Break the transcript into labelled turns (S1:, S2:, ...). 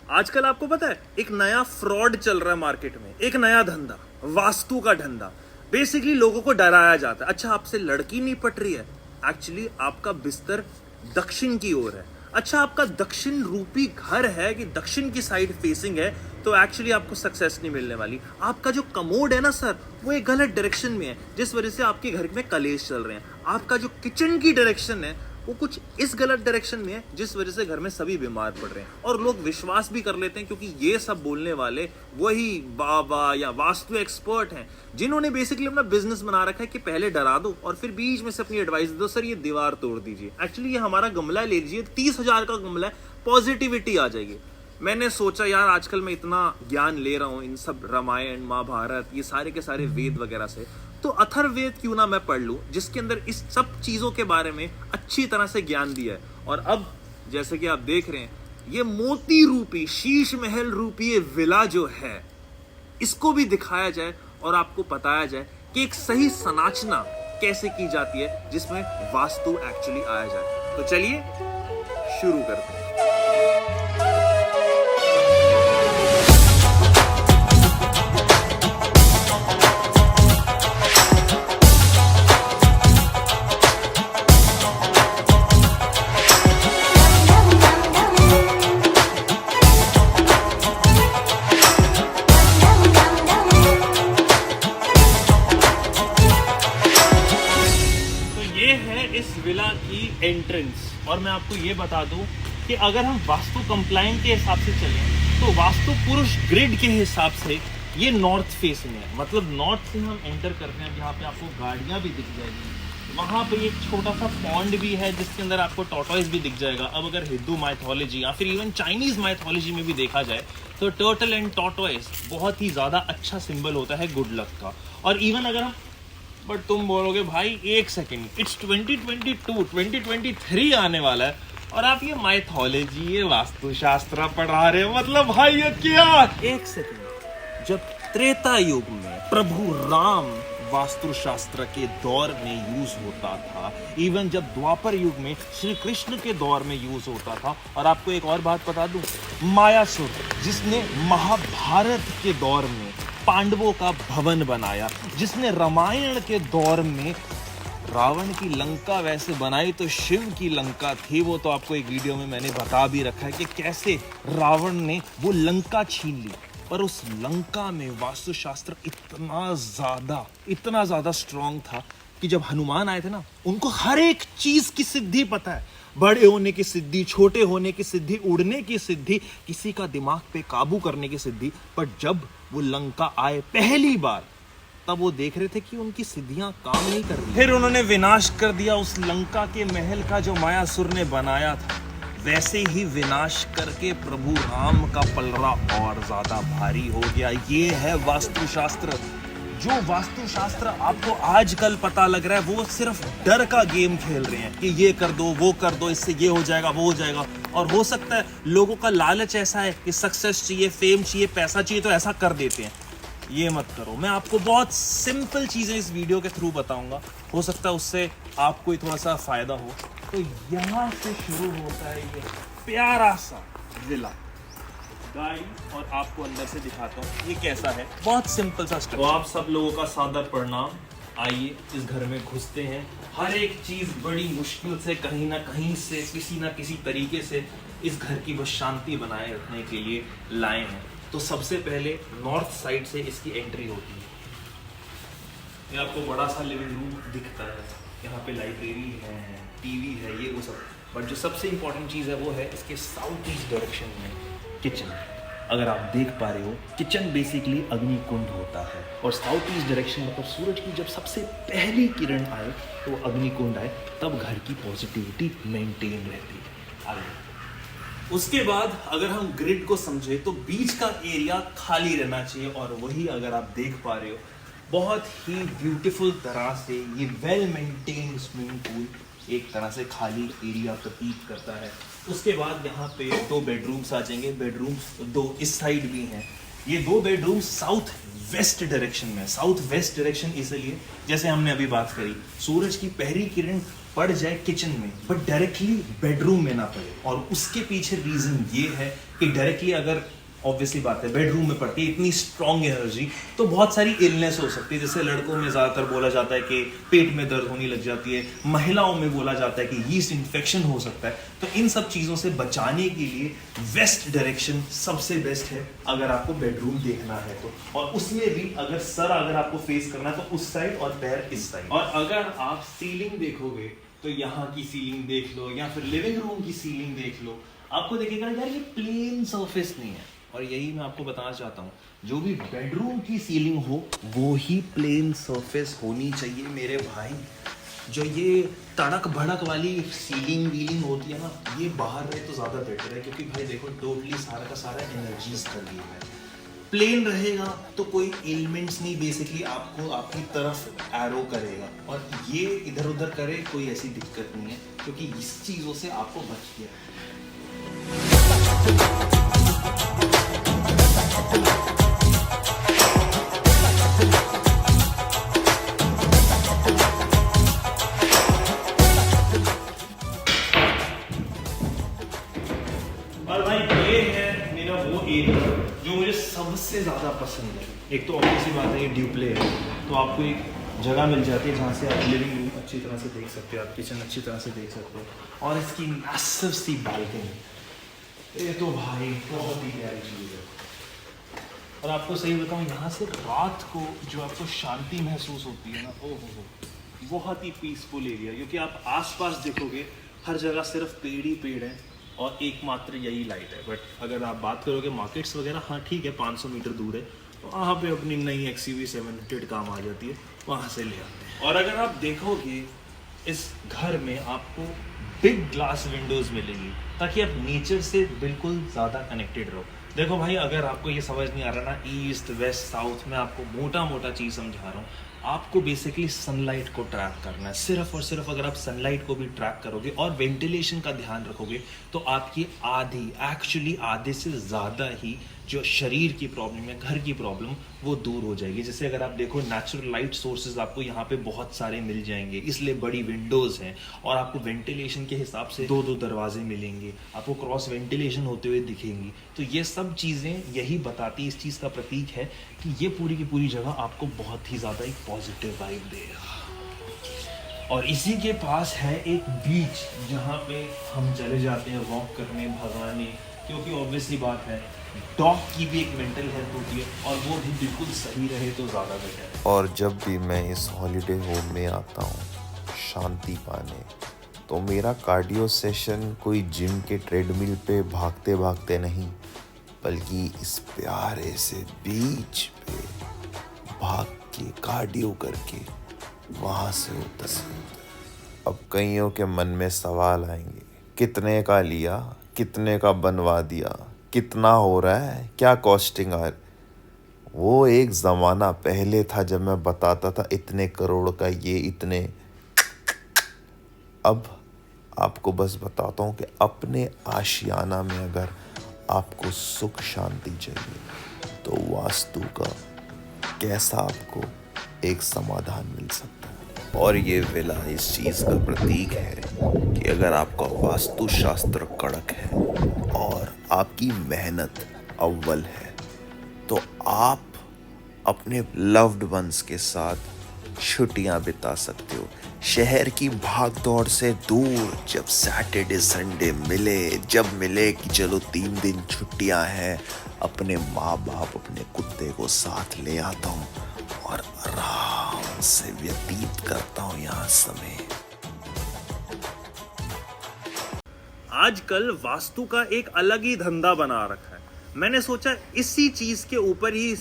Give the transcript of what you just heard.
S1: आजकल आपको पता है एक नया फ्रॉड चल रहा है मार्केट में, एक नया धंधा, वास्तु का धंधा। बेसिकली लोगों को डराया जाता है, अच्छा आपसे लड़की नहीं पट रही है, एक्चुअली आपका बिस्तर दक्षिण की ओर है। अच्छा आपका दक्षिण रूपी घर है कि दक्षिण की साइड फेसिंग है, तो एक्चुअली आपको सक्सेस नहीं मिलने वाली। आपका जो कमोड है ना सर, वो एक गलत डायरेक्शन में है, जिस वजह से आपके घर में कलेश चल रहे हैं। आपका जो किचन की डायरेक्शन है वो कुछ इस गलत डायरेक्शन में है, जिस वजह से घर में सभी बीमार पड़ रहे हैं। और लोग विश्वास भी कर लेते हैं क्योंकि ये सब बोलने वाले वही बाबा या वास्तु एक्सपर्ट हैं, जिन्होंने बेसिकली अपना बिजनेस बना रखा है कि पहले डरा दो और फिर बीच में से अपनी एडवाइस दो, सर ये दीवार तोड़ दीजिए। एक्चुअली ये हमारा गमला ले लीजिए, 30,000 का गमला है, पॉजिटिविटी आ जाएगी। मैंने सोचा यार आजकल मैं इतना ज्ञान ले रहा हूँ इन सब रामायण महाभारत ये सारे के सारे वेद वगैरह से, तो अथर्ववेद क्यों ना मैं पढ़ लूं, जिसके अंदर इस सब चीजों के बारे में अच्छी तरह से ज्ञान दिया है। और अब जैसे कि आप देख रहे हैं, ये मोती रूपी शीश महल रूपी ये विला जो है, इसको भी दिखाया जाए और आपको बताया जाए कि एक सही संरचना कैसे की जाती है जिसमें वास्तु एक्चुअली आया जाए। तो चलिए शुरू करते हैं। इस विला की एंट्रेंस, और मैं आपको ये बता दूं कि अगर हम वास्तु कंप्लायंट के हिसाब से चलें तो वास्तु पुरुष ग्रिड के हिसाब से ये नॉर्थ फेसिंग है। मतलब नॉर्थ से हम एंटर करते हैं, जहाँ पे आपको गाड़ियाँ भी दिख जाएगी, वहाँ पे एक छोटा सा पॉन्ड भी है जिसके अंदर आपको टॉर्टोइस भी दिख जाएगा। अब अगर हिंदू माइथोलॉजी या फिर इवन चाइनीज माइथोलॉजी में भी देखा जाए तो टर्टल एंड टॉर्टोइस बहुत ही ज़्यादा अच्छा सिंबल होता है गुड लक का। और इवन अगर हम, बट तुम बोलोगे भाई एक सेकेंड, इट्स 2022 2023 आने वाला है और आप ये माइथोलॉजी ये वास्तुशास्त्र पढ़ा रहे हो, मतलब भाई ये क्या? एक सेकेंड, जब त्रेता युग में प्रभु राम वास्तुशास्त्र के दौर में यूज होता था, इवन जब द्वापर युग में श्री कृष्ण के दौर में यूज होता था। और आपको एक और बात बता दूं, मायासुर जिसने महाभारत के दौर में पांडवों का भवन बनाया, जिसने रामायण के दौर में रावण की लंका वैसे बनाई तो शिव की लंका थी, वो तो आपको एक वीडियो में मैंने बता भी रखा है कि कैसे रावण ने वो लंका छीन ली। पर उस लंका में वास्तुशास्त्र इतना ज्यादा स्ट्रांग था कि जब हनुमान आए थे ना, उनको हर एक चीज की सिद्धि पता है, बड़े होने की सिद्धि, छोटे होने की सिद्धि, उड़ने की सिद्धि, किसी का दिमाग पे काबू करने की सिद्धि। पर जब वो लंका आए पहली बार, तब वो देख रहे थे कि उनकी सिद्धियां काम नहीं कर रही। फिर उन्होंने विनाश कर दिया उस लंका के महल का जो मायासुर ने बनाया था। वैसे ही विनाश करके प्रभु राम का पलड़ा और ज्यादा भारी हो गया। ये है वास्तुशास्त्र। जो वास्तुशास्त्र आपको आजकल पता लग रहा है, वो सिर्फ डर का गेम खेल रहे हैं कि ये कर दो, वो कर दो, इससे ये हो जाएगा, वो हो जाएगा। और हो सकता है लोगों का लालच ऐसा है कि सक्सेस चाहिए, फेम चाहिए, पैसा चाहिए, तो ऐसा कर देते हैं। ये मत करो। मैं आपको बहुत सिंपल चीजें इस वीडियो के थ्रू बताऊंगा, हो सकता है उससे आपको थोड़ा सा फायदा हो। तो यहाँ से शुरू होता है ये प्यारा सा विला गाड़ी, और आपको अंदर से दिखाता हूँ ये कैसा है। बहुत सिंपल सा स्टेप। तो आप सब लोगों का सादर प्रणाम। आइए इस घर में घुसते हैं। हर एक चीज बड़ी मुश्किल से कहीं ना कहीं से किसी ना किसी तरीके से इस घर की बस शांति बनाए रखने के लिए लाए हैं। तो सबसे पहले नॉर्थ साइड से इसकी एंट्री होती है। ये आपको बड़ा सा लिविंग रूम दिखता है, यहाँ पे लाइब्रेरी है, टीवी है, ये वो सब। बट जो सबसे इंपॉर्टेंट चीज़ है वो है इसके साउथ ईस्ट डायरेक्शन में किचन। अगर आप देख पा रहे हो, किचन बेसिकली अग्निकुंड होता है, और साउथ ईस्ट डायरेक्शन मतलब सूरज की जब सबसे पहली किरण आए तो अग्निकुंड आए, तब घर की पॉजिटिविटी मेंटेन रहती है। आगे उसके बाद अगर हम ग्रिड को समझे तो बीच का एरिया खाली रहना चाहिए, और वही अगर आप देख पा रहे हो बहुत ही ब्यूटीफुल तरह से ये वेल मेंटेन्ड स्विमिंग पूल एक तरह से खाली एरिया प्रतीत करता है। उसके बाद यहाँ पे 2 बेडरूम्स आ जाएंगे। बेडरूम्स 2 इस साइड भी हैं। ये 2 बेडरूम्स साउथ वेस्ट डायरेक्शन में। साउथ वेस्ट डायरेक्शन इसलिए, जैसे हमने अभी बात करी, सूरज की पहली किरण पड़ जाए किचन में बट डायरेक्टली बेडरूम में ना पड़े। और उसके पीछे रीजन ये है कि डायरेक्टली अगर ऑब्वियसली बात है बेडरूम में पड़ती है इतनी स्ट्रॉन्ग एनर्जी तो बहुत सारी इलनेस हो सकती है। जैसे लड़कों में ज़्यादातर बोला जाता है कि पेट में दर्द होने लग जाती है, महिलाओं में बोला जाता है कि यीस्ट इन्फेक्शन हो सकता है। तो इन सब चीज़ों से बचाने के लिए वेस्ट डायरेक्शन सबसे बेस्ट है अगर आपको बेडरूम देखना है तो। और उसमें भी अगर सर अगर आपको फेस करना है तो उस साइड और पैर इस साइड। और अगर आप सीलिंग देखोगे तो यहाँ की सीलिंग देख लो या फिर लिविंग रूम की सीलिंग देख लो, आपको देखिएगा यार ये प्लेन सरफेस नहीं है। और यही मैं आपको बताना चाहता हूँ, जो भी बेडरूम की सीलिंग हो वो ही प्लेन सरफेस होनी चाहिए मेरे भाई। जो ये तड़क भड़क वाली सीलिंग वीलिंग होती है ना, ये बाहर रहे तो ज़्यादा बेटर है, क्योंकि भाई देखो टोटली सारा का सारा एनर्जीज का गेम है। प्लेन रहेगा तो कोई एलिमेंट्स नहीं बेसिकली आपको आपकी तरफ एरो करेगा, और ये इधर उधर करे कोई ऐसी दिक्कत नहीं है, क्योंकि इस चीज़ों से आपको बच गया। और भाई ये है मेरा वो एरिया जो मुझे सबसे ज़्यादा पसंद है। एक तो ऑब्वियसली बात है ये ड्यूप्ले है, तो आपको एक जगह मिल जाती है जहाँ से आप लिविंग रूम अच्छी तरह से देख सकते हो, आप किचन अच्छी तरह से देख सकते हो, और इसकी मैसिव सी बालकनी, ये तो भाई बहुत ही प्यारी चीज़ है। और आपको सही बताऊँ, यहाँ से रात को जो आपको शांति महसूस होती है ना, ओ हो, बहुत ही पीसफुल एरिया। क्योंकि आप आसपास देखोगे हर जगह सिर्फ पेड़ ही पेड़ है और एकमात्र यही लाइट है। बट अगर आप बात करोगे मार्केट्स वगैरह, हाँ ठीक है 500 मीटर दूर है, तो वहाँ पे अपनी नई XUV 700 काम आ जाती है, वहाँ से ले आते हैं। और अगर आप देखोगे इस घर में आपको बिग ग्लास विंडोज़ मिलेंगी, ताकि आप नेचर से बिल्कुल ज़्यादा कनेक्टेड रहो। देखो भाई, अगर आपको ये समझ नहीं आ रहा ना, ईस्ट वेस्ट साउथ में आपको मोटा मोटा चीज़ समझा रहा हूँ। आपको बेसिकली सनलाइट को ट्रैक करना है, सिर्फ और सिर्फ अगर आप सनलाइट को भी ट्रैक करोगे और वेंटिलेशन का ध्यान रखोगे तो आपकी एक्चुअली आधे से ज़्यादा ही जो शरीर की प्रॉब्लम है, घर की प्रॉब्लम, वो दूर हो जाएगी। जैसे अगर आप देखो नेचुरल लाइट सोर्सेज आपको यहाँ पे बहुत सारे मिल जाएंगे, इसलिए बड़ी विंडोज़ हैं, और आपको वेंटिलेशन के हिसाब से 2-2 दरवाजे मिलेंगे, आपको क्रॉस वेंटिलेशन होते हुए दिखेंगी। तो ये सब चीज़ें यही बताती, इस चीज़ का प्रतीक है कि ये पूरी की पूरी जगह आपको बहुत ही ज़्यादा एक पॉजिटिव वाइब देगा। और इसी के पास है एक बीच जहाँ पे हम चले जाते हैं वॉक करने, भगाने, क्योंकि ऑब्वियसली बात है डॉग की भी एक मेंटल हेल्थ होती है, और वो भी बिल्कुल सही रहे तो ज़्यादा बेटर है।
S2: और जब भी मैं इस हॉलिडे होम में आता हूँ शांति पाने, तो मेरा कार्डियो सेशन कोई जिम के ट्रेडमिल पे भागते भागते नहीं, बल्कि इस प्यारे से बीच पे भाग के कार्डियो करके वहाँ से होता है। अब कईयों के मन में सवाल आएंगे, कितने का लिया, कितने का बनवा दिया, कितना हो रहा है, क्या कॉस्टिंग आ। वो एक ज़माना पहले था जब मैं बताता था इतने करोड़ का ये, इतने। अब आपको बस बताता हूँ कि अपने आशियाना में अगर आपको सुख शांति चाहिए तो वास्तु का कैसा आपको एक समाधान मिल सकता है। और ये विला इस चीज़ का प्रतीक है कि अगर आपका वास्तुशास्त्र कड़क है और आपकी मेहनत अव्वल है, तो आप अपने लव्ड वंस के साथ छुट्टियां बिता सकते हो। शहर की भाग दौड़ से दूर जब सैटरडे संडे मिले, जब मिले कि चलो 3 दिन छुट्टियां हैं, अपने माँ बाप, अपने कुत्ते को साथ ले आता हूँ और आराम से व्यतीत करता हूँ यहाँ समय।
S1: आजकल वास्तु का एक अलग ही धंधा बना रखा है। मैंने सोचा इसी चीज के ऊपर ही